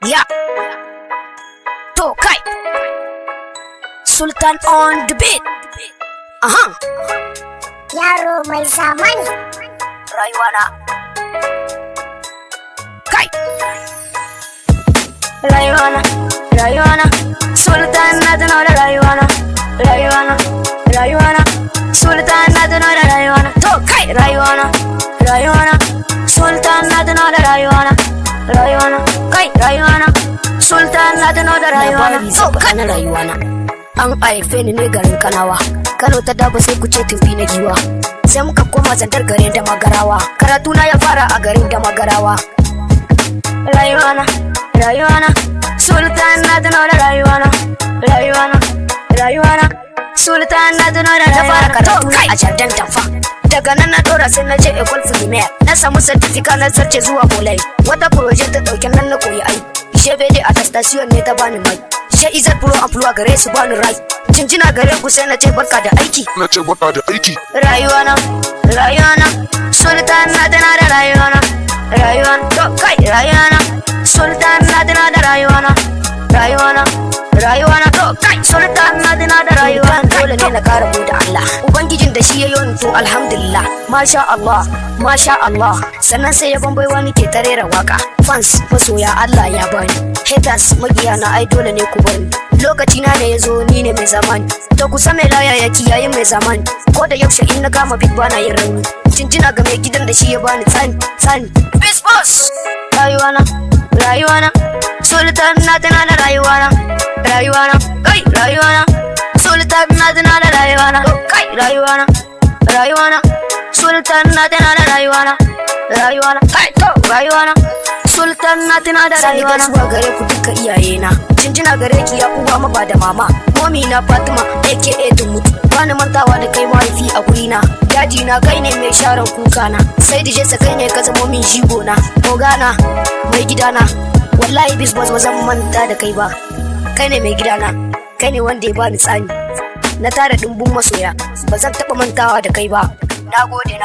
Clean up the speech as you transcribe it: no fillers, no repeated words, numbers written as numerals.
Ya. To kai. Sultan on the beat. Aha. Yaro mai zamani. Rayuwana. Kai. Rayuwana. Sultan na tuno da rayuwana. Sultan na tuno da rayuwana. To kai rayuwana. Sultan na tuno da rayuwana. Kai rayuwana. Sultan na tuno da rayuwana. To kai na rayuwana. An haife ni ne garin Kanawa. Kano ta daba sai ku ce tumbi na giwa. Sai muka koma zantar garin da magarawa. Karatu na ya fara a garin da magarawa. Rayuwana. Sultan na tuno da rayuwana. Sultan na tuno da rayuwana. Na fara karatu a Jardin Tamfa. Daga nan na dora sai na je Ecole Primaire. Na samu certificate na zarce zuwa Bolai. Wata project ta dauke nan na koyi ai. Shebede a station ne ta bani mai. She izar pro amfluwa gare su bani rai. Jinjina gare ku sai na ce barka da aiki. Rayuwana. Sultan na tuno da rayuwana. To kai rayuwana. Sultan na tuno da rayuwana. To kai Sultan na tuno da rayuwana. Dole ne na kara gode Allah. Ubangijin da shi ya yi to alhamdulillah. Masha Allah. Sannan sai ya bambaiwa ni ke tarera waka. Fans masoya Allah ya bani. Haters magiya na ai dole ne ku bani. Lokaci na ne ya zo ni ne mai zamani. To ku san mai laya ya kiyaye mai zamani. Ko da yaushe in na kama big bana yin rauni. Jinjina ga mai gidan da shi ya bani tsani. Bis boss. Rayuwana. Sultan na tuno da rayuwana. Kai rayuwana. Sultan na tuno da rayuwana. Kai rayuwana. Sultan na tuno da rayuwana. Kai to rayuwana. Sultan na tuno da rayuwana. Sai zuwa gare ku duka iyayena. Jinjina gare ki ya uwa ma ba da mama. Momi na Fatima aka Dumutu. Bani mantawa da kai mahaifi a gurina. Daji na kai ne mai sharan kuka na. Sai dije sa kai ne ka zamo min jigo na. Ogana mai gidana. Wallahi bis ba zan manta da kai ba. Kai ne mai gidana. Kai ne wanda ya bani tsani. Na tara dimbin masoya. Ba zan taba mantawa da kai ba. Nagode.